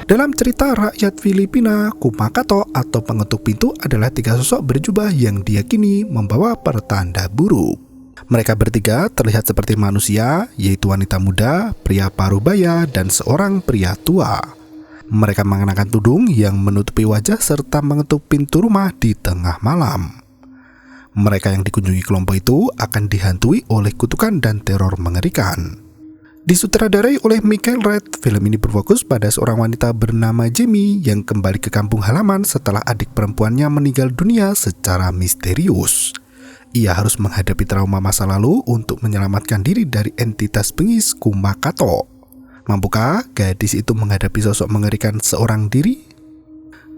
Dalam cerita rakyat Filipina, Kumakato atau pengetuk pintu adalah 3 sosok berjubah yang diyakini membawa pertanda buruk. Mereka bertiga terlihat seperti manusia, yaitu wanita muda, pria parubaya, dan seorang pria tua. Mereka mengenakan tudung yang menutupi wajah serta mengetuk pintu rumah di tengah malam. Mereka yang dikunjungi kelompok itu akan dihantui oleh kutukan dan teror mengerikan. Disutradarai oleh Michael Red, film ini berfokus pada seorang wanita bernama Jamie yang kembali ke kampung halaman setelah adik perempuannya meninggal dunia secara misterius. Ia harus menghadapi trauma masa lalu untuk menyelamatkan diri dari entitas bengis Kumakato. Mampukah gadis itu menghadapi sosok mengerikan seorang diri?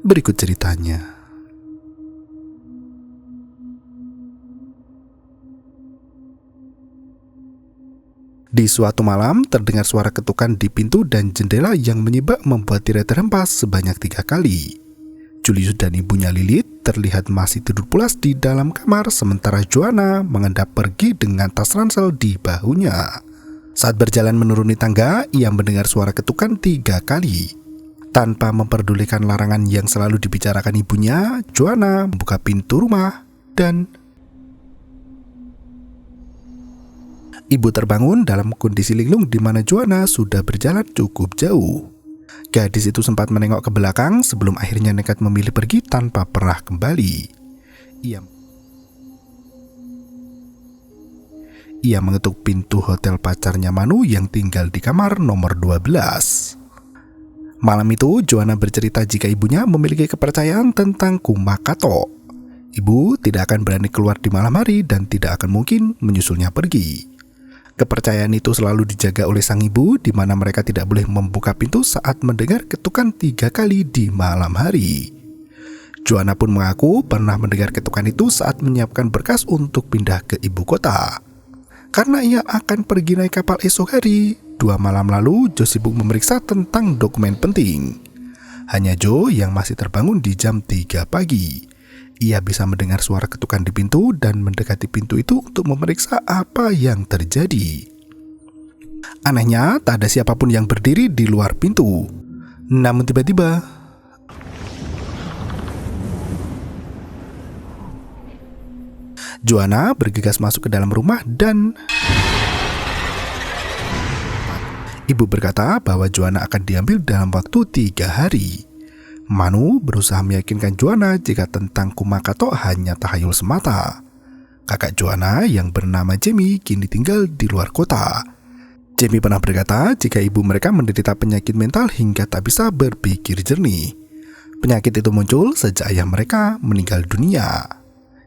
Berikut ceritanya. Di suatu malam, terdengar suara ketukan di pintu dan jendela yang menyibak membuat Tira terhempas sebanyak 3 kali. Julius dan ibunya Lilith terlihat masih tidur pulas di dalam kamar, sementara Joanna mengendap pergi dengan tas ransel di bahunya. Saat berjalan menuruni tangga, ia mendengar suara ketukan 3 kali. Tanpa memperdulikan larangan yang selalu dibicarakan ibunya, Joanna membuka pintu rumah dan ibu terbangun dalam kondisi linglung di mana Joanna sudah berjalan cukup jauh. Gadis itu sempat menengok ke belakang sebelum akhirnya nekat memilih pergi tanpa pernah kembali. Ia mengetuk pintu hotel pacarnya Manu yang tinggal di kamar nomor 12. Malam itu, Joanna bercerita jika ibunya memiliki kepercayaan tentang Kumakato. Ibu tidak akan berani keluar di malam hari dan tidak akan mungkin menyusulnya pergi. Kepercayaan itu selalu dijaga oleh sang ibu, di mana mereka tidak boleh membuka pintu saat mendengar ketukan 3 kali di malam hari. Joanna pun mengaku pernah mendengar ketukan itu saat menyiapkan berkas untuk pindah ke ibu kota. Karena ia akan pergi naik kapal esok hari, 2 malam lalu Joe sibuk memeriksa tentang dokumen penting. Hanya Joe yang masih terbangun di jam 3 pagi. Ia bisa mendengar suara ketukan di pintu dan mendekati pintu itu untuk memeriksa apa yang terjadi. Anehnya, tak ada siapapun yang berdiri di luar pintu. Namun tiba-tiba, Joanna bergegas masuk ke dalam rumah dan ibu berkata bahwa Joanna akan diambil dalam waktu 3 hari. Manu berusaha meyakinkan Joanna jika tentang Kumakato hanya tahayul semata. Kakak Joanna yang bernama Jamie kini tinggal di luar kota. Jamie pernah berkata jika ibu mereka menderita penyakit mental hingga tak bisa berpikir jernih. Penyakit itu muncul sejak ayah mereka meninggal dunia.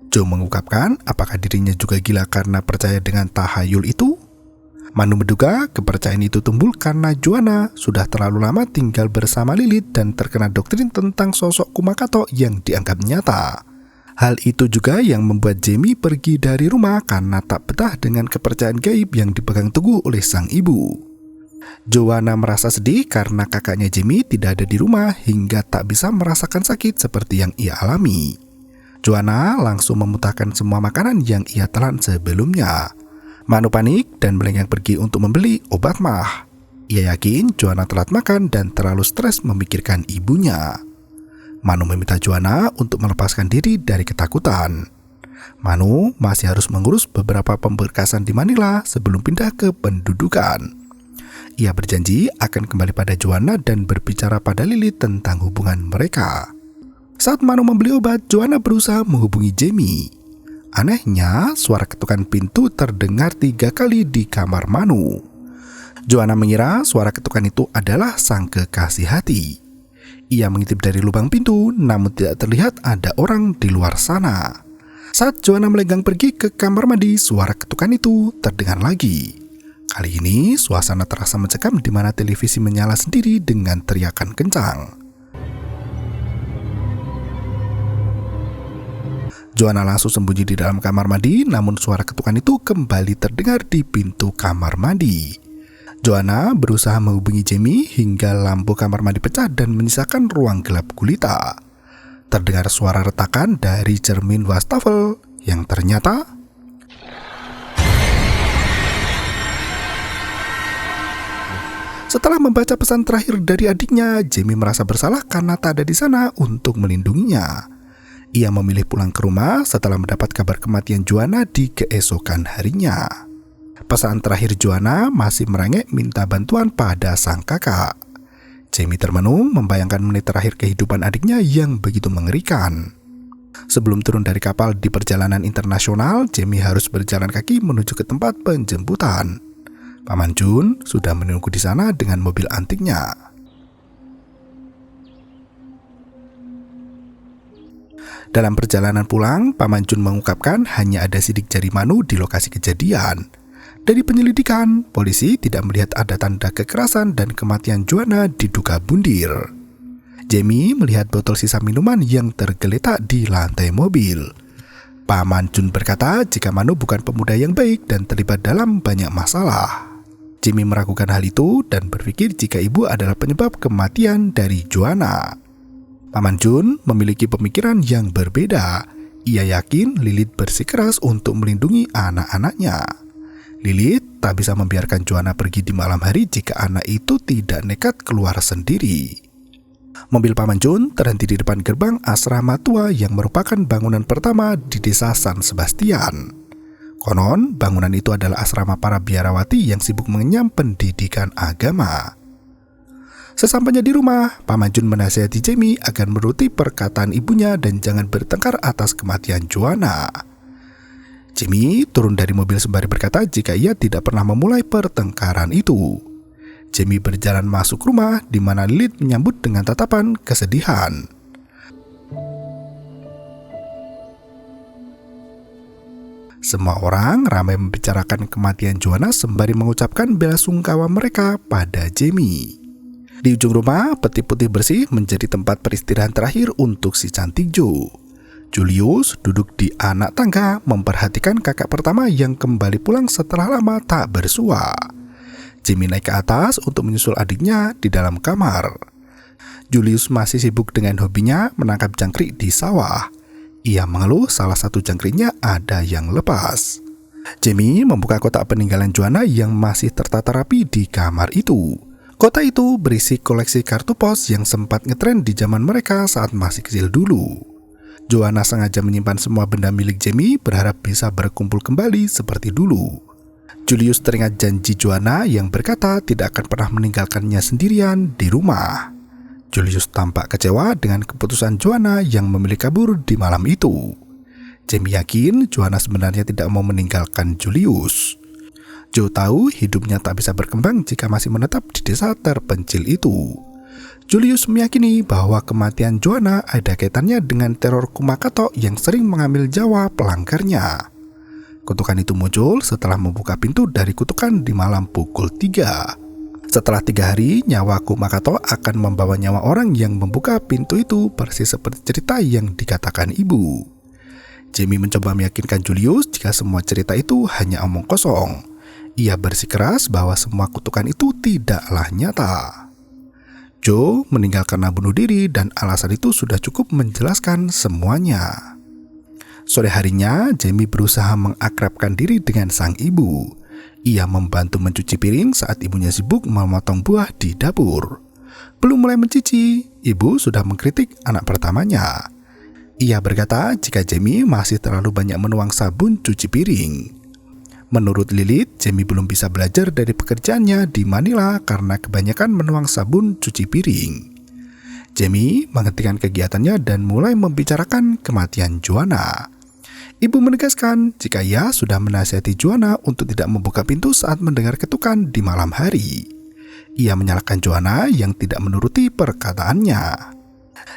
Joe mengungkapkan apakah dirinya juga gila karena percaya dengan tahayul itu? Manu menduga kepercayaan itu timbul karena Joanna sudah terlalu lama tinggal bersama Lilith dan terkena doktrin tentang sosok Kumakato yang dianggap nyata. Hal itu juga yang membuat Jamie pergi dari rumah karena tak betah dengan kepercayaan gaib yang dipegang teguh oleh sang ibu. Joanna merasa sedih karena kakaknya Jamie tidak ada di rumah hingga tak bisa merasakan sakit seperti yang ia alami. Joanna langsung memuntahkan semua makanan yang ia telan sebelumnya. Manu panik dan melenggang pergi untuk membeli obat mah. Ia yakin Joanna telat makan dan terlalu stres memikirkan ibunya. Manu meminta Joanna untuk melepaskan diri dari ketakutan. Manu masih harus mengurus beberapa pemberkasan di Manila sebelum pindah ke pendudukan. Ia berjanji akan kembali pada Joanna dan berbicara pada Lilith tentang hubungan mereka. Saat Manu membeli obat, Joanna berusaha menghubungi Jamie. Anehnya, suara ketukan pintu terdengar 3 kali di kamar Manu. Joanna mengira suara ketukan itu adalah sang kekasih hati. Ia mengintip dari lubang pintu, namun tidak terlihat ada orang di luar sana. Saat Joanna melenggang pergi ke kamar mandi, suara ketukan itu terdengar lagi. Kali ini, suasana terasa mencekam di mana televisi menyala sendiri dengan teriakan kencang. Joanna langsung sembunyi di dalam kamar mandi, namun suara ketukan itu kembali terdengar di pintu kamar mandi. Joanna berusaha menghubungi Jamie hingga lampu kamar mandi pecah dan menyisakan ruang gelap gulita. Terdengar suara retakan dari cermin wastafel yang ternyata Setelah membaca pesan terakhir dari adiknya, Jamie merasa bersalah karena tak ada di sana untuk melindunginya. Ia memilih pulang ke rumah setelah mendapat kabar kematian Joanna di keesokan harinya. Pesan terakhir Joanna masih merengek minta bantuan pada sang kakak. Jamie termenung membayangkan menit terakhir kehidupan adiknya yang begitu mengerikan. Sebelum turun dari kapal di perjalanan internasional, Jamie harus berjalan kaki menuju ke tempat penjemputan. Paman Jun sudah menunggu di sana dengan mobil antiknya. Dalam perjalanan pulang, Paman Jun mengungkapkan hanya ada sidik jari Manu di lokasi kejadian. Dari penyelidikan, polisi tidak melihat ada tanda kekerasan dan kematian Joanna diduga bundir. Jamie melihat botol sisa minuman yang tergeletak di lantai mobil. Paman Jun berkata jika Manu bukan pemuda yang baik dan terlibat dalam banyak masalah. Jamie meragukan hal itu dan berpikir jika ibu adalah penyebab kematian dari Joanna. Paman Jun memiliki pemikiran yang berbeda. Ia yakin Lilith bersikeras untuk melindungi anak-anaknya. Lilith tak bisa membiarkan Joanna pergi di malam hari jika anak itu tidak nekat keluar sendiri. Mobil Paman Jun terhenti di depan gerbang asrama tua yang merupakan bangunan pertama di desa San Sebastian. Konon, bangunan itu adalah asrama para biarawati yang sibuk mengenyam pendidikan agama. Sesampainya di rumah, Paman Jun menasihati Jamie agar menuruti perkataan ibunya dan jangan bertengkar atas kematian Joanna. Jamie turun dari mobil sembari berkata jika ia tidak pernah memulai pertengkaran itu. Jamie berjalan masuk rumah di mana Lilith menyambut dengan tatapan kesedihan. Semua orang ramai membicarakan kematian Joanna sembari mengucapkan bela sungkawa mereka pada Jamie. Di ujung rumah, peti putih bersih menjadi tempat peristirahatan terakhir untuk si cantik Jo. Julius duduk di anak tangga memperhatikan kakak pertama yang kembali pulang setelah lama tak bersua. Jamie naik ke atas untuk menyusul adiknya di dalam kamar. Julius masih sibuk dengan hobinya menangkap jangkrik di sawah. Ia mengeluh salah satu jangkriknya ada yang lepas. Jamie membuka kotak peninggalan Joanna yang masih tertata rapi di kamar itu. Kotak itu berisi koleksi kartu pos yang sempat ngetren di zaman mereka saat masih kecil dulu. Joanna sengaja menyimpan semua benda milik Jamie berharap bisa berkumpul kembali seperti dulu. Julius teringat janji Joanna yang berkata tidak akan pernah meninggalkannya sendirian di rumah. Julius tampak kecewa dengan keputusan Joanna yang memilih kabur di malam itu. Jamie yakin Joanna sebenarnya tidak mau meninggalkan Julius. Joe tahu hidupnya tak bisa berkembang jika masih menetap di desa terpencil itu. Julius meyakini bahwa kematian Joanna ada kaitannya dengan teror Kumakato yang sering mengambil nyawa pelanggarnya. Kutukan itu muncul setelah membuka pintu dari kutukan di malam pukul 3. Setelah 3 hari, nyawa Kumakato akan membawa nyawa orang yang membuka pintu itu persis seperti cerita yang dikatakan ibu. Jamie mencoba meyakinkan Julius jika semua cerita itu hanya omong kosong. Ia bersikeras bahwa semua kutukan itu tidaklah nyata. Joe meninggal karena bunuh diri dan alasan itu sudah cukup menjelaskan semuanya. Sore harinya, Jamie berusaha mengakrabkan diri dengan sang ibu. Ia membantu mencuci piring saat ibunya sibuk memotong buah di dapur. Belum mulai mencuci, ibu sudah mengkritik anak pertamanya. Ia berkata jika Jamie masih terlalu banyak menuang sabun cuci piring. Menurut Lilith, Jamie belum bisa belajar dari pekerjaannya di Manila karena kebanyakan menuang sabun cuci piring. Jamie menghentikan kegiatannya dan mulai membicarakan kematian Joanna. Ibu menegaskan jika ia sudah menasihati Joanna untuk tidak membuka pintu saat mendengar ketukan di malam hari. Ia menyalahkan Joanna yang tidak menuruti perkataannya.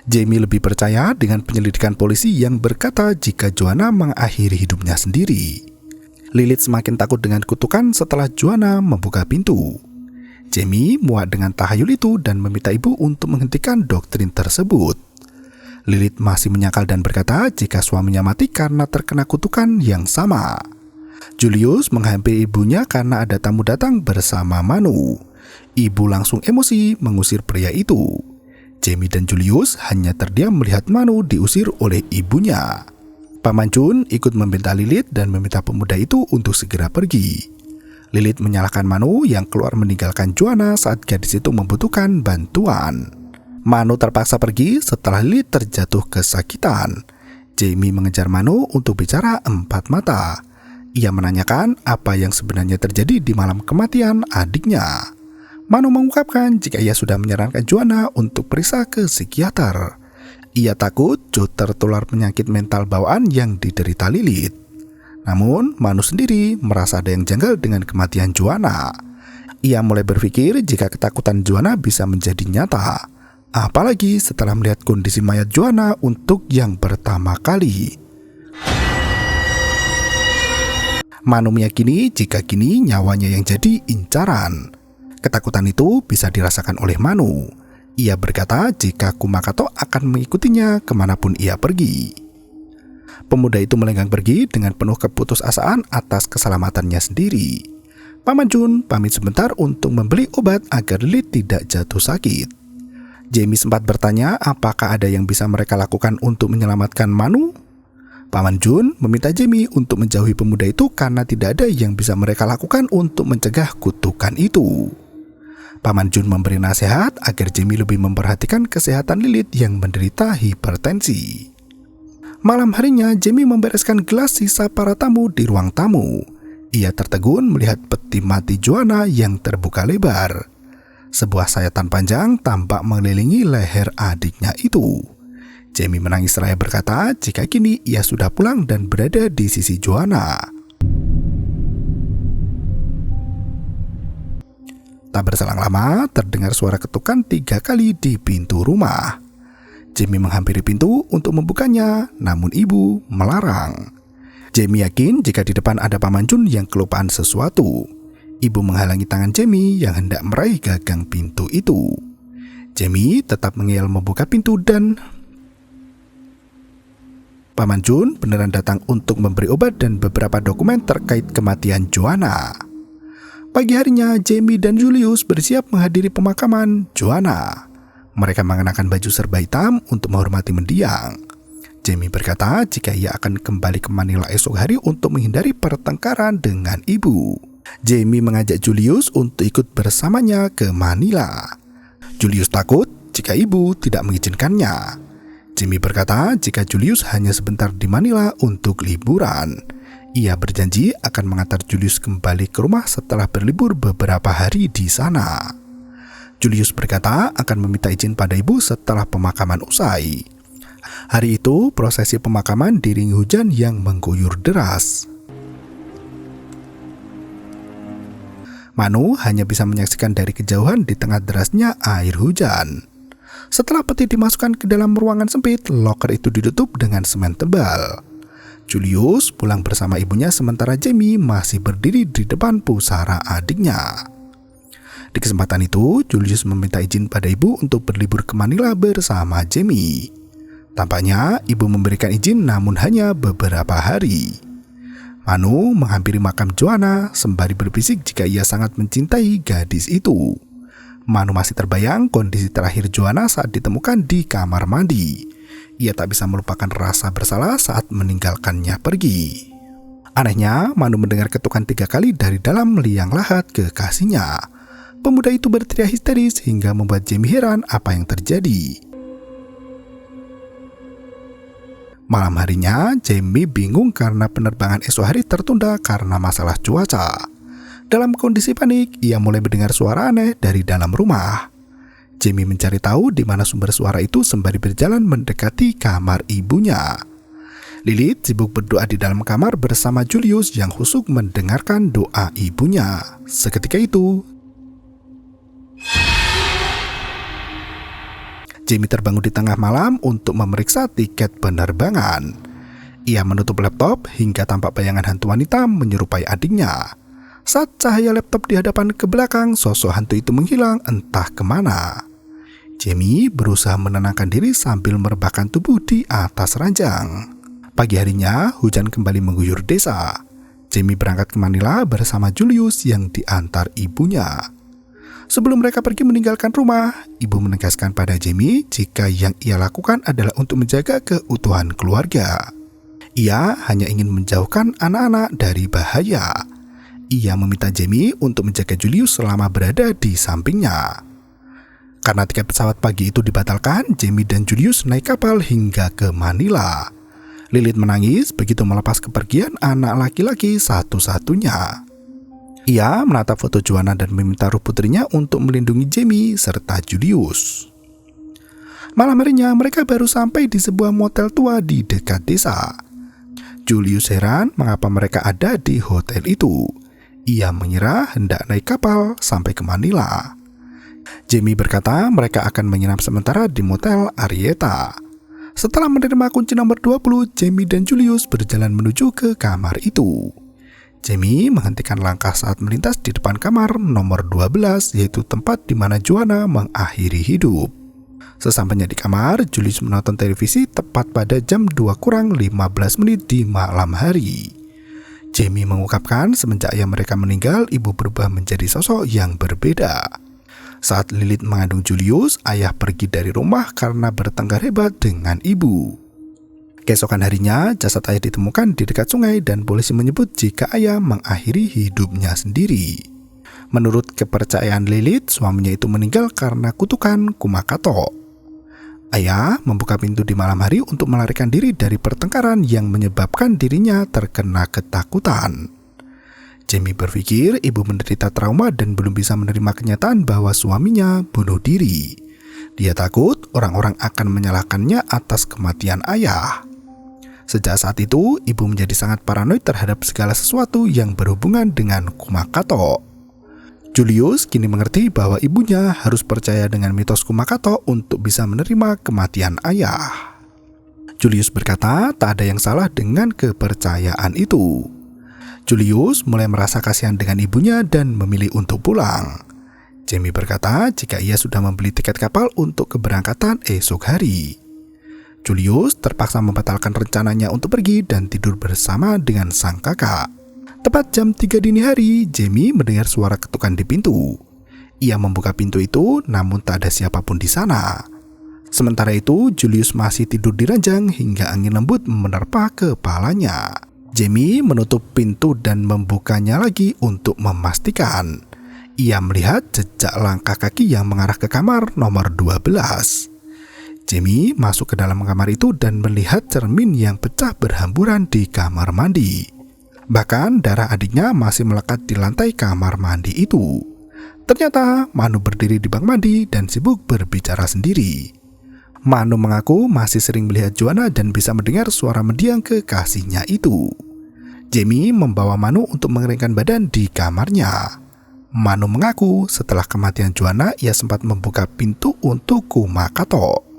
Jamie lebih percaya dengan penyelidikan polisi yang berkata jika Joanna mengakhiri hidupnya sendiri. Lilith semakin takut dengan kutukan setelah Joanna membuka pintu. Jamie muak dengan tahayul itu dan meminta ibu untuk menghentikan doktrin tersebut. Lilith masih menyangkal dan berkata jika suaminya mati karena terkena kutukan yang sama. Julius menghampiri ibunya karena ada tamu datang bersama Manu. Ibu langsung emosi mengusir pria itu. Jamie dan Julius hanya terdiam melihat Manu diusir oleh ibunya. Paman Jun ikut membentak Lilith dan meminta pemuda itu untuk segera pergi. Lilith menyalahkan Manu yang keluar meninggalkan Joanna saat gadis itu membutuhkan bantuan. Manu terpaksa pergi setelah Lilith terjatuh kesakitan. Jamie mengejar Manu untuk bicara empat mata. Ia menanyakan apa yang sebenarnya terjadi di malam kematian adiknya. Manu mengungkapkan jika ia sudah menyarankan Joanna untuk periksa ke psikiater. Ia takut Jo tertular penyakit mental bawaan yang diderita Lilith. Namun, Manu sendiri merasa ada yang janggal dengan kematian Joanna. Ia mulai berpikir jika ketakutan Joanna bisa menjadi nyata. Apalagi setelah melihat kondisi mayat Joanna untuk yang pertama kali. Manu meyakini jika kini nyawanya yang jadi incaran. Ketakutan itu bisa dirasakan oleh Manu. Ia berkata jika Kumakato akan mengikutinya kemanapun ia pergi. Pemuda itu melenggang pergi dengan penuh keputusasaan atas keselamatannya sendiri. Paman Jun pamit sebentar untuk membeli obat agar Lilith tidak jatuh sakit. Jamie sempat bertanya apakah ada yang bisa mereka lakukan untuk menyelamatkan Manu. Paman Jun meminta Jamie untuk menjauhi pemuda itu karena tidak ada yang bisa mereka lakukan untuk mencegah kutukan itu. Paman Jun memberi nasihat agar Jamie lebih memperhatikan kesehatan Lilith yang menderita hipertensi. Malam harinya, Jamie membereskan gelas sisa para tamu di ruang tamu. Ia tertegun melihat peti mati Joanna yang terbuka lebar. Sebuah sayatan panjang tampak mengelilingi leher adiknya itu. Jamie menangis seraya berkata jika kini ia sudah pulang dan berada di sisi Joanna. Tak berselang lama, terdengar suara ketukan 3 kali di pintu rumah. Jamie menghampiri pintu untuk membukanya, namun ibu melarang. Jamie yakin jika di depan ada Paman Jun yang kelupaan sesuatu. Ibu menghalangi tangan Jamie yang hendak meraih gagang pintu itu. Jamie tetap mengeyel membuka pintu dan Paman Jun beneran datang untuk memberi obat dan beberapa dokumen terkait kematian Joanna. Pagi harinya, Jamie dan Julius bersiap menghadiri pemakaman Joanna. Mereka mengenakan baju serba hitam untuk menghormati mendiang. Jamie berkata jika ia akan kembali ke Manila esok hari untuk menghindari pertengkaran dengan ibu. Jamie mengajak Julius untuk ikut bersamanya ke Manila. Julius takut jika ibu tidak mengizinkannya. Jamie berkata jika Julius hanya sebentar di Manila untuk liburan. Ia berjanji akan mengantar Julius kembali ke rumah setelah berlibur beberapa hari di sana. Julius berkata akan meminta izin pada ibu setelah pemakaman usai. Hari itu, prosesi pemakaman diiringi hujan yang mengguyur deras. Manu hanya bisa menyaksikan dari kejauhan di tengah derasnya air hujan. Setelah peti dimasukkan ke dalam ruangan sempit, loker itu ditutup dengan semen tebal. Julius pulang bersama ibunya sementara Jamie masih berdiri di depan pusara adiknya. Di kesempatan itu, Julius meminta izin pada ibu untuk berlibur ke Manila bersama Jamie. Tampaknya ibu memberikan izin namun hanya beberapa hari. Manu menghampiri makam Joanna sembari berbisik jika ia sangat mencintai gadis itu. Manu masih terbayang kondisi terakhir Joanna saat ditemukan di kamar mandi. Ia tak bisa melupakan rasa bersalah saat meninggalkannya pergi. Anehnya, Manu mendengar ketukan 3 kali dari dalam liang lahat kekasihnya. Pemuda itu berteriak histeris hingga membuat Jamie heran apa yang terjadi. Malam harinya, Jamie bingung karena penerbangan esok hari tertunda karena masalah cuaca. Dalam kondisi panik, ia mulai mendengar suara aneh dari dalam rumah. Jamie mencari tahu di mana sumber suara itu sembari berjalan mendekati kamar ibunya. Lilith sibuk berdoa di dalam kamar bersama Julius yang khusyuk mendengarkan doa ibunya. Seketika itu, Jamie terbangun di tengah malam untuk memeriksa tiket penerbangan. Ia menutup laptop hingga tampak bayangan hantu wanita menyerupai adiknya. Saat cahaya laptop di hadapan ke belakang, sosok hantu itu menghilang entah kemana. Jamie berusaha menenangkan diri sambil merebahkan tubuh di atas ranjang. Pagi harinya, hujan kembali mengguyur desa. Jamie berangkat ke Manila bersama Julius yang diantar ibunya. Sebelum mereka pergi meninggalkan rumah, ibu menegaskan pada Jamie jika yang ia lakukan adalah untuk menjaga keutuhan keluarga. Ia hanya ingin menjauhkan anak-anak dari bahaya. Ia meminta Jamie untuk menjaga Julius selama berada di sampingnya. Karena tiket pesawat pagi itu dibatalkan, Jamie dan Julius naik kapal hingga ke Manila. Lilith menangis begitu melepas kepergian anak laki-laki satu-satunya. Ia menatap foto Joanna dan meminta ruh putrinya untuk melindungi Jamie serta Julius. Malam harinya mereka baru sampai di sebuah motel tua di dekat desa. Julius heran mengapa mereka ada di hotel itu. Ia mengira hendak naik kapal sampai ke Manila. Jamie berkata mereka akan menginap sementara di motel Arietta. Setelah menerima kunci nomor 20, Jamie dan Julius berjalan menuju ke kamar itu. Jamie menghentikan langkah saat melintas di depan kamar nomor 12, yaitu tempat di mana Joanna mengakhiri hidup. Sesampainya di kamar, Julius menonton televisi tepat pada jam 2:15 di malam hari. Jamie mengungkapkan semenjak ayah mereka meninggal, ibu berubah menjadi sosok yang berbeda. Saat Lilith mengandung Julius, ayah pergi dari rumah karena bertengkar hebat dengan ibu. Keesokan harinya, jasad ayah ditemukan di dekat sungai dan polisi menyebut jika ayah mengakhiri hidupnya sendiri. Menurut kepercayaan Lilith, suaminya itu meninggal karena kutukan Kumakato. Ayah membuka pintu di malam hari untuk melarikan diri dari pertengkaran yang menyebabkan dirinya terkena ketakutan. Jamie berpikir ibu menderita trauma dan belum bisa menerima kenyataan bahwa suaminya bunuh diri. Dia takut orang-orang akan menyalahkannya atas kematian ayah. Sejak saat itu, ibu menjadi sangat paranoid terhadap segala sesuatu yang berhubungan dengan Kumakato. Julius kini mengerti bahwa ibunya harus percaya dengan mitos Kumakato untuk bisa menerima kematian ayah. Julius berkata tak ada yang salah dengan kepercayaan itu. Julius mulai merasa kasihan dengan ibunya dan memilih untuk pulang. Jamie berkata jika ia sudah membeli tiket kapal untuk keberangkatan esok hari. Julius terpaksa membatalkan rencananya untuk pergi dan tidur bersama dengan sang kakak. Tepat jam 3 dini hari, Jamie mendengar suara ketukan di pintu. Ia membuka pintu itu, namun tak ada siapapun di sana. Sementara itu, Julius masih tidur di ranjang hingga angin lembut menerpa kepalanya. Jamie menutup pintu dan membukanya lagi untuk memastikan. Ia melihat jejak langkah kaki yang mengarah ke kamar nomor 12. Jamie masuk ke dalam kamar itu dan melihat cermin yang pecah berhamburan di kamar mandi. Bahkan darah adiknya masih melekat di lantai kamar mandi itu. Ternyata Manu berdiri di bak mandi dan sibuk berbicara sendiri. Manu mengaku masih sering melihat Joanna dan bisa mendengar suara mendiang kekasihnya itu. Jamie membawa Manu untuk mengeringkan badan di kamarnya. Manu mengaku setelah kematian Joanna ia sempat membuka pintu untuk Kumakato.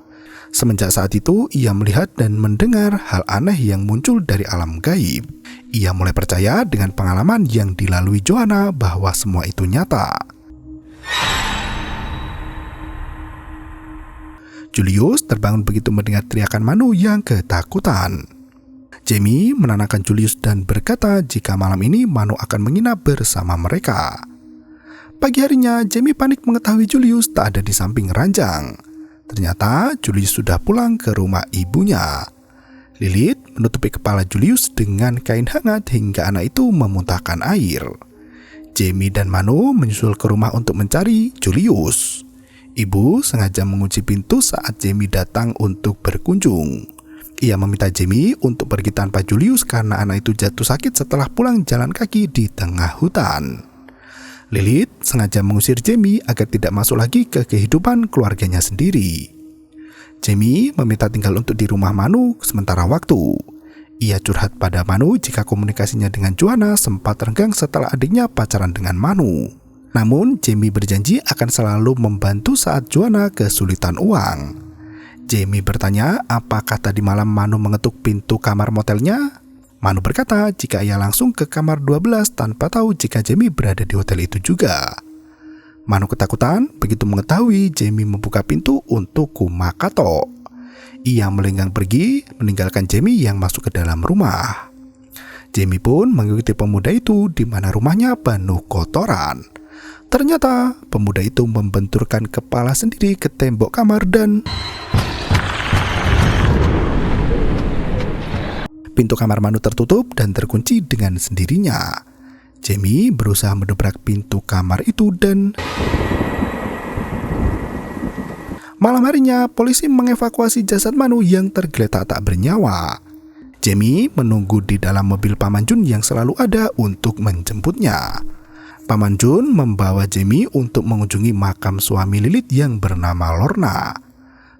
Semenjak saat itu, ia melihat dan mendengar hal aneh yang muncul dari alam gaib. Ia mulai percaya dengan pengalaman yang dilalui Joanna bahwa semua itu nyata. Julius terbangun begitu mendengar teriakan Manu yang ketakutan. Jamie menenangkan Julius dan berkata jika malam ini Manu akan menginap bersama mereka. Pagi harinya, Jamie panik mengetahui Julius tak ada di samping ranjang. Ternyata Julius sudah pulang ke rumah ibunya. Lilith menutupi kepala Julius dengan kain hangat hingga anak itu memuntahkan air. Jamie dan Manu menyusul ke rumah untuk mencari Julius. Ibu sengaja mengunci pintu saat Jamie datang untuk berkunjung. Ia meminta Jamie untuk pergi tanpa Julius karena anak itu jatuh sakit setelah pulang jalan kaki di tengah hutan. Lilith sengaja mengusir Jamie agar tidak masuk lagi ke kehidupan keluarganya sendiri. Jamie meminta tinggal untuk di rumah Manu sementara waktu. Ia curhat pada Manu jika komunikasinya dengan Joanna sempat renggang setelah adiknya pacaran dengan Manu. Namun Jamie berjanji akan selalu membantu saat Joanna kesulitan uang. Jamie bertanya apakah tadi malam Manu mengetuk pintu kamar motelnya. Manu berkata jika ia langsung ke kamar 12 tanpa tahu jika Jamie berada di hotel itu juga. Manu ketakutan begitu mengetahui Jamie membuka pintu untuk Kumakato. Ia melenggang pergi meninggalkan Jamie yang masuk ke dalam rumah. Jamie pun mengikuti pemuda itu di mana rumahnya penuh kotoran. Ternyata pemuda itu membenturkan kepala sendiri ke tembok kamar dan pintu kamar Manu tertutup dan terkunci dengan sendirinya. Jamie berusaha mendobrak pintu kamar itu dan malam harinya polisi mengevakuasi jasad Manu yang tergeletak tak bernyawa. Jamie menunggu di dalam mobil Paman Jun yang selalu ada untuk menjemputnya. Paman Jun membawa Jamie untuk mengunjungi makam suami Lilith yang bernama Lorna.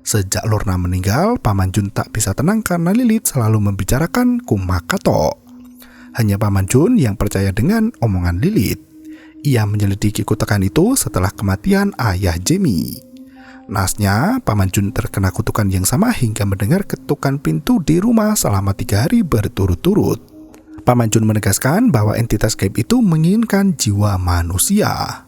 Sejak Lorna meninggal, Paman Jun tak bisa tenang karena Lilith selalu membicarakan Kumakato. Hanya Paman Jun yang percaya dengan omongan Lilith. Ia menyelidiki kutukan itu setelah kematian ayah Jamie. Naasnya, Paman Jun terkena kutukan yang sama hingga mendengar ketukan pintu di rumah selama 3 hari berturut-turut. Paman Jun menegaskan bahwa entitas gaib itu menginginkan jiwa manusia.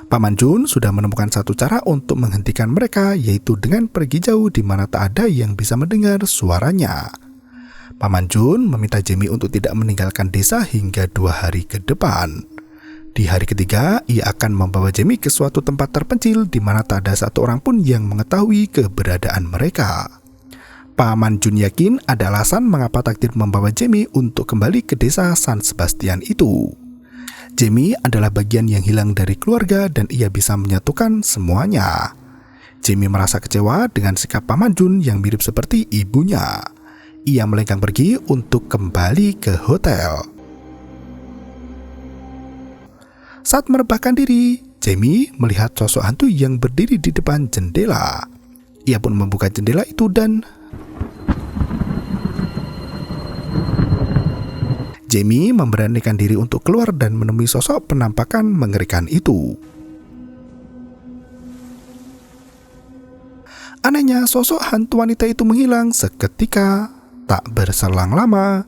Paman Jun sudah menemukan satu cara untuk menghentikan mereka, yaitu dengan pergi jauh di mana tak ada yang bisa mendengar suaranya. Paman Jun meminta Jamie untuk tidak meninggalkan desa hingga 2 hari ke depan. Di hari ketiga, ia akan membawa Jamie ke suatu tempat terpencil di mana tak ada satu orang pun yang mengetahui keberadaan mereka. Paman Jun yakin ada alasan mengapa takdir membawa Jamie untuk kembali ke desa San Sebastian itu. Jamie adalah bagian yang hilang dari keluarga dan ia bisa menyatukan semuanya. Jamie merasa kecewa dengan sikap Paman Jun yang mirip seperti ibunya. Ia melenggang pergi untuk kembali ke hotel. Saat merebahkan diri, Jamie melihat sosok hantu yang berdiri di depan jendela. Ia pun membuka jendela itu dan Jamie memberanikan diri untuk keluar dan menemui sosok penampakan mengerikan itu. Anehnya, sosok hantu wanita itu menghilang seketika, tak berselang lama.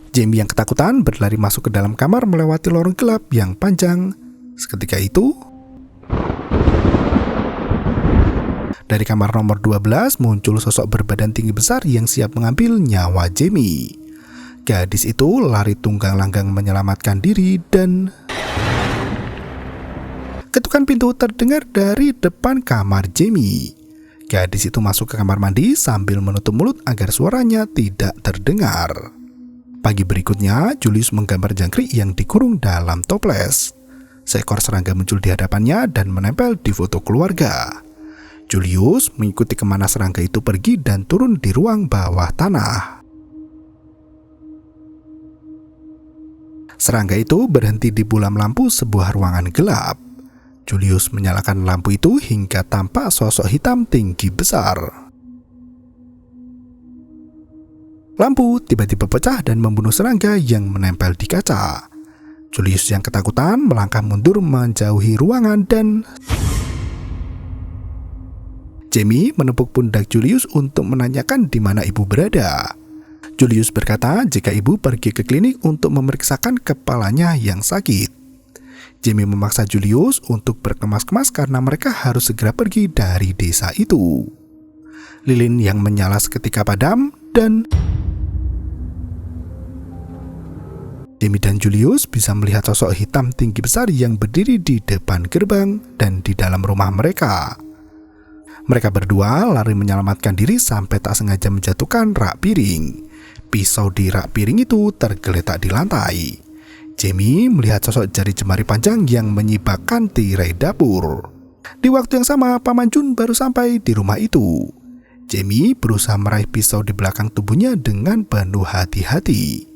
Jamie yang ketakutan berlari masuk ke dalam kamar melewati lorong gelap yang panjang. Seketika itu, dari kamar nomor 12 muncul sosok berbadan tinggi besar yang siap mengambil nyawa Jamie. Gadis itu lari tunggang-langgang menyelamatkan diri dan ketukan pintu terdengar dari depan kamar Jamie. Gadis itu masuk ke kamar mandi sambil menutup mulut agar suaranya tidak terdengar. Pagi berikutnya, Julius menggambar jangkrik yang dikurung dalam toples. Seekor serangga muncul di hadapannya dan menempel di foto keluarga. Julius mengikuti kemana serangga itu pergi dan turun di ruang bawah tanah. Serangga itu berhenti di bolam lampu sebuah ruangan gelap. Julius menyalakan lampu itu hingga tampak sosok hitam tinggi besar. Lampu tiba-tiba pecah dan membunuh serangga yang menempel di kaca. Julius yang ketakutan melangkah mundur menjauhi ruangan dan Jamie menepuk pundak Julius untuk menanyakan di mana ibu berada. Julius berkata jika ibu pergi ke klinik untuk memeriksakan kepalanya yang sakit. Jamie memaksa Julius untuk berkemas-kemas karena mereka harus segera pergi dari desa itu. Lilin yang menyala seketika padam dan Jamie dan Julius bisa melihat sosok hitam tinggi besar yang berdiri di depan gerbang dan di dalam rumah mereka. Mereka berdua lari menyelamatkan diri sampai tak sengaja menjatuhkan rak piring. Pisau di rak piring itu tergeletak di lantai. Jamie melihat sosok jari jemari panjang yang menyibakkan tirai dapur. Di waktu yang sama, Paman Jun baru sampai di rumah itu. Jamie berusaha meraih pisau di belakang tubuhnya dengan penuh hati-hati.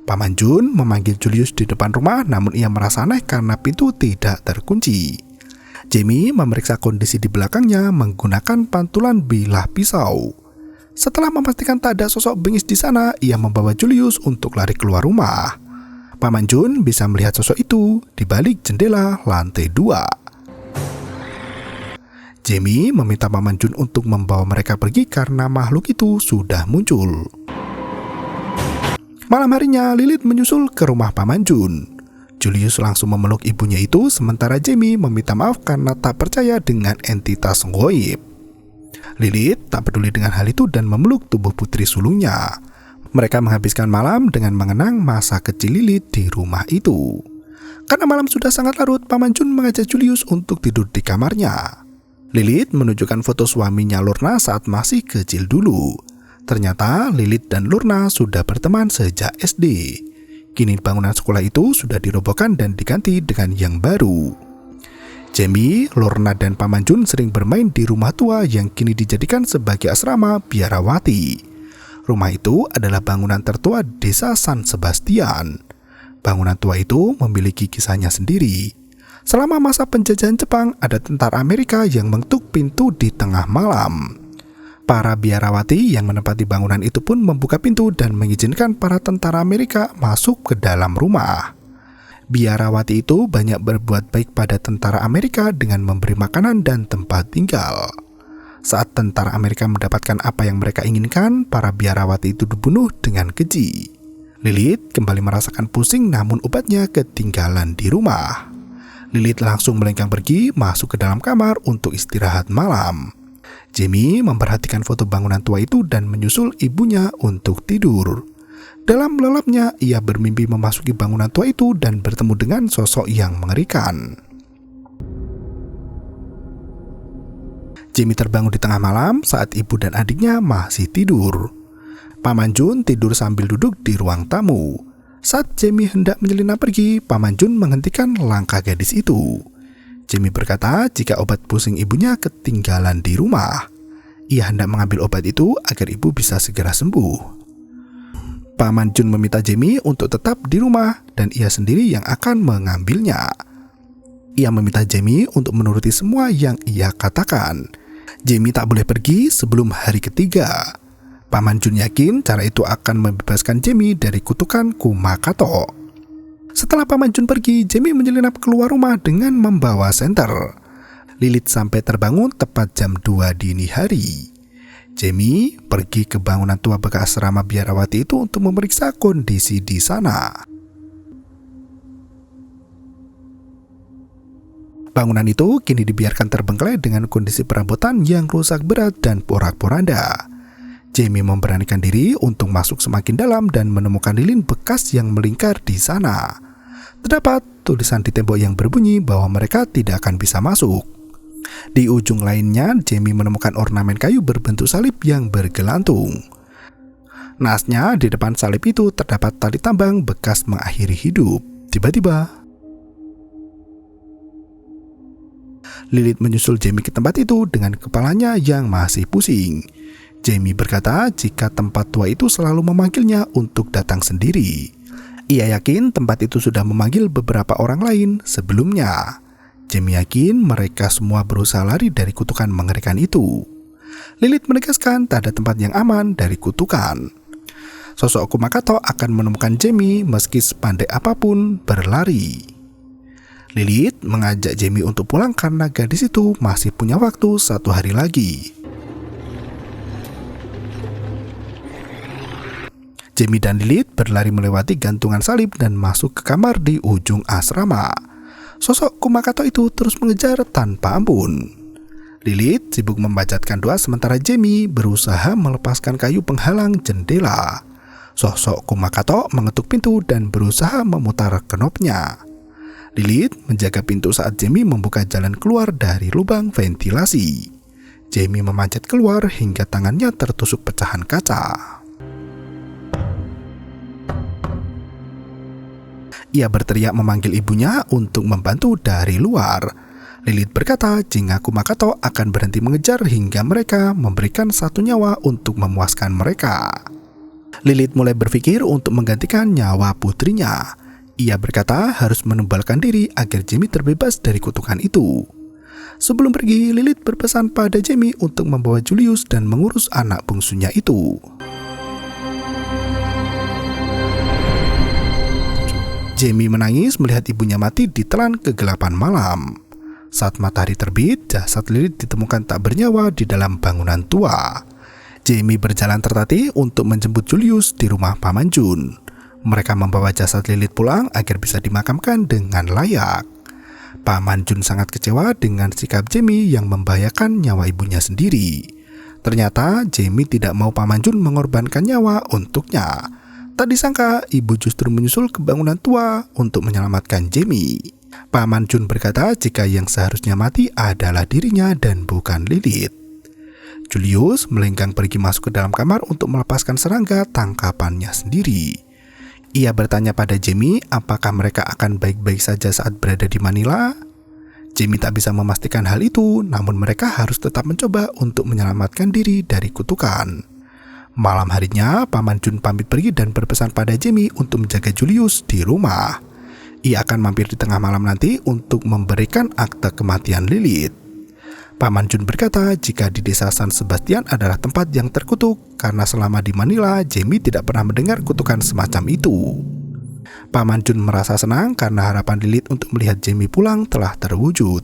Paman Jun memanggil Julius di depan rumah, namun ia merasa aneh karena pintu tidak terkunci. Jamie memeriksa kondisi di belakangnya menggunakan pantulan bilah pisau. Setelah memastikan tak ada sosok bengis di sana, ia membawa Julius untuk lari keluar rumah. Paman Jun bisa melihat sosok itu di balik jendela lantai 2. Jamie meminta Paman Jun untuk membawa mereka pergi karena makhluk itu sudah muncul. Malam harinya, Lilith menyusul ke rumah Paman Jun. Julius langsung memeluk ibunya itu, sementara Jamie meminta maaf karena tak percaya dengan entitas goib. Lilith tak peduli dengan hal itu dan memeluk tubuh putri sulungnya. Mereka menghabiskan malam dengan mengenang masa kecil Lilith di rumah itu. Karena malam sudah sangat larut, Paman Jun mengajak Julius untuk tidur di kamarnya. Lilith menunjukkan foto suaminya Lorna saat masih kecil dulu. Ternyata Lilith dan Lorna sudah berteman sejak SD. Kini bangunan sekolah itu sudah dirobohkan dan diganti dengan yang baru. Jamie, Lorna, dan Paman Jun sering bermain di rumah tua yang kini dijadikan sebagai asrama biarawati. Rumah itu adalah bangunan tertua desa San Sebastian. Bangunan tua itu memiliki kisahnya sendiri. Selama masa penjajahan Jepang, ada tentara Amerika yang mengetuk pintu di tengah malam. Para biarawati yang menempati bangunan itu pun membuka pintu dan mengizinkan para tentara Amerika masuk ke dalam rumah. Biarawati itu banyak berbuat baik pada tentara Amerika dengan memberi makanan dan tempat tinggal. Saat tentara Amerika mendapatkan apa yang mereka inginkan, para biarawati itu dibunuh dengan keji. Lilith kembali merasakan pusing namun obatnya ketinggalan di rumah. Lilith langsung melenggang pergi masuk ke dalam kamar untuk istirahat malam. Jamie memperhatikan foto bangunan tua itu dan menyusul ibunya untuk tidur. Dalam lelapnya, ia bermimpi memasuki bangunan tua itu dan bertemu dengan sosok yang mengerikan. Jamie terbangun di tengah malam saat ibu dan adiknya masih tidur. Paman Jun tidur sambil duduk di ruang tamu. Saat Jamie hendak menyelinap pergi, Paman Jun menghentikan langkah gadis itu. Jamie berkata jika obat pusing ibunya ketinggalan di rumah. Ia hendak mengambil obat itu agar ibu bisa segera sembuh. Paman Jun meminta Jamie untuk tetap di rumah dan ia sendiri yang akan mengambilnya. Ia meminta Jamie untuk menuruti semua yang ia katakan. Jamie tak boleh pergi sebelum hari ketiga. Paman Jun yakin cara itu akan membebaskan Jamie dari kutukan Kumakato. Setelah Paman Jun pergi, Jamie menyelinap keluar rumah dengan membawa senter. Lilith sampai terbangun tepat jam 2 dini hari. Jamie pergi ke bangunan tua bekas asrama biarawati itu untuk memeriksa kondisi di sana. Bangunan itu kini dibiarkan terbengkelai dengan kondisi perabotan yang rusak berat dan porak-poranda. Jamie memberanikan diri untuk masuk semakin dalam dan menemukan lilin bekas yang melingkar di sana. Terdapat tulisan di tembok yang berbunyi bahwa mereka tidak akan bisa masuk. Di ujung lainnya, Jamie menemukan ornamen kayu berbentuk salib yang bergelantung. Naasnya, di depan salib itu terdapat tali tambang bekas mengakhiri hidup. Tiba-tiba, Lilith menyusul Jamie ke tempat itu dengan kepalanya yang masih pusing. Jamie berkata jika tempat tua itu selalu memanggilnya untuk datang sendiri. Ia yakin tempat itu sudah memanggil beberapa orang lain sebelumnya. Jamie yakin mereka semua berusaha lari dari kutukan mengerikan itu. Lilith menegaskan tak ada tempat yang aman dari kutukan. Sosok Kumakato akan menemukan Jamie meski sepandai apapun berlari. Lilith mengajak Jamie untuk pulang karena gadis itu masih punya waktu 1 hari lagi. Jamie dan Lilith berlari melewati gantungan salib dan masuk ke kamar di ujung asrama. Sosok Kumakato itu terus mengejar tanpa ampun. Lilith sibuk membacatkan doa sementara Jamie berusaha melepaskan kayu penghalang jendela. Sosok Kumakato mengetuk pintu dan berusaha memutar knopnya. Lilith menjaga pintu saat Jamie membuka jalan keluar dari lubang ventilasi. Jamie memanjat keluar hingga tangannya tertusuk pecahan kaca. Ia berteriak memanggil ibunya untuk membantu dari luar. Lilith berkata jika Kumakato akan berhenti mengejar hingga mereka memberikan 1 nyawa untuk memuaskan mereka. Lilith mulai berpikir untuk menggantikan nyawa putrinya. Ia berkata harus menumbalkan diri agar Jamie terbebas dari kutukan itu. Sebelum pergi, Lilith berpesan pada Jamie untuk membawa Julius dan mengurus anak bungsunya itu. Jamie menangis melihat ibunya mati ditelan kegelapan malam. Saat matahari terbit, jasad Lilith ditemukan tak bernyawa di dalam bangunan tua. Jamie berjalan tertatih untuk menjemput Julius di rumah Paman Jun. Mereka membawa jasad Lilith pulang agar bisa dimakamkan dengan layak. Paman Jun sangat kecewa dengan sikap Jamie yang membahayakan nyawa ibunya sendiri. Ternyata Jamie tidak mau Paman Jun mengorbankan nyawa untuknya. Tak disangka, ibu justru menyusul ke bangunan tua untuk menyelamatkan Jamie. Paman Jun berkata jika yang seharusnya mati adalah dirinya dan bukan Lilith. Julius melenggang pergi masuk ke dalam kamar untuk melepaskan serangga tangkapannya sendiri. Ia bertanya pada Jamie apakah mereka akan baik-baik saja saat berada di Manila. Jamie tak bisa memastikan hal itu, namun mereka harus tetap mencoba untuk menyelamatkan diri dari kutukan. Malam harinya, Paman Jun pamit pergi dan berpesan pada Jamie untuk menjaga Julius di rumah. Ia akan mampir di tengah malam nanti untuk memberikan akte kematian Lilith. Paman Jun berkata jika di desa San Sebastian adalah tempat yang terkutuk karena selama di Manila, Jamie tidak pernah mendengar kutukan semacam itu. Paman Jun merasa senang karena harapan Lilith untuk melihat Jamie pulang telah terwujud.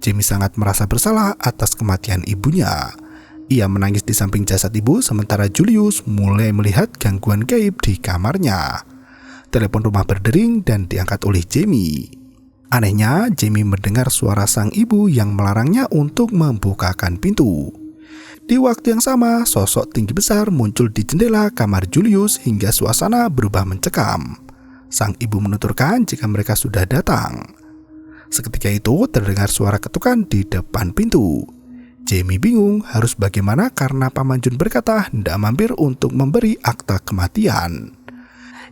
Jamie sangat merasa bersalah atas kematian ibunya. Ia menangis di samping jasad ibu sementara Julius mulai melihat gangguan gaib di kamarnya. Telepon rumah berdering dan diangkat oleh Jamie. Anehnya, Jamie mendengar suara sang ibu yang melarangnya untuk membukakan pintu. Di waktu yang sama, sosok tinggi besar muncul di jendela kamar Julius hingga suasana berubah mencekam. Sang ibu menuturkan jika mereka sudah datang. Seketika itu terdengar suara ketukan di depan pintu. Jamie bingung harus bagaimana karena Paman Jun berkata hendak mampir untuk memberi akta kematian.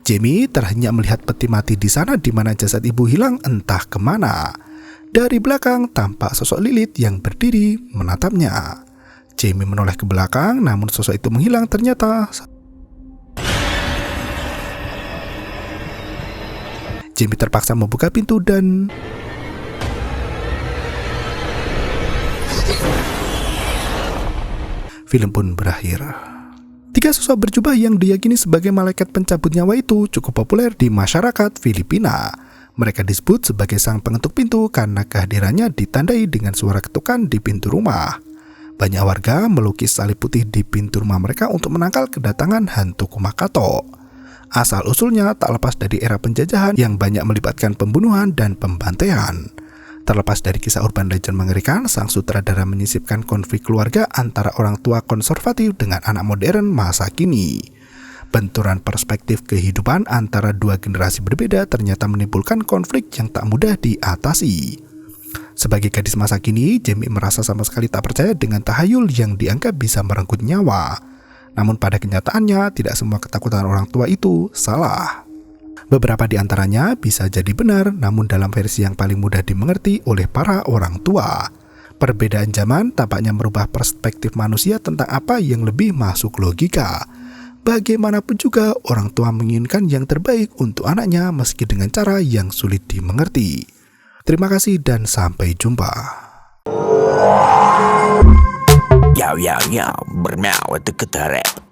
Jamie terhenyak melihat peti mati di sana di mana jasad ibu hilang entah kemana. Dari belakang tampak sosok Lilith yang berdiri menatapnya. Jamie menoleh ke belakang namun sosok itu menghilang ternyata. Jamie terpaksa membuka pintu dan film pun berakhir. 3 sosok berjubah yang diyakini sebagai malaikat pencabut nyawa itu cukup populer di masyarakat Filipina. Mereka disebut sebagai sang pengetuk pintu karena kehadirannya ditandai dengan suara ketukan di pintu rumah. Banyak warga melukis salib putih di pintu rumah mereka untuk menangkal kedatangan hantu Kumakato. Asal-usulnya tak lepas dari era penjajahan yang banyak melibatkan pembunuhan dan pembantaian. Terlepas dari kisah urban legend mengerikan, sang sutradara menyisipkan konflik keluarga antara orang tua konservatif dengan anak modern masa kini. Benturan perspektif kehidupan antara dua generasi berbeda ternyata menimbulkan konflik yang tak mudah diatasi. Sebagai gadis masa kini, Jamie merasa sama sekali tak percaya dengan tahayul yang dianggap bisa merenggut nyawa. Namun pada kenyataannya, tidak semua ketakutan orang tua itu salah. Beberapa di antaranya bisa jadi benar, namun dalam versi yang paling mudah dimengerti oleh para orang tua. Perbedaan zaman tampaknya merubah perspektif manusia tentang apa yang lebih masuk logika. Bagaimanapun juga, orang tua menginginkan yang terbaik untuk anaknya meski dengan cara yang sulit dimengerti. Terima kasih dan sampai jumpa. Yo, bermau itu ketarep.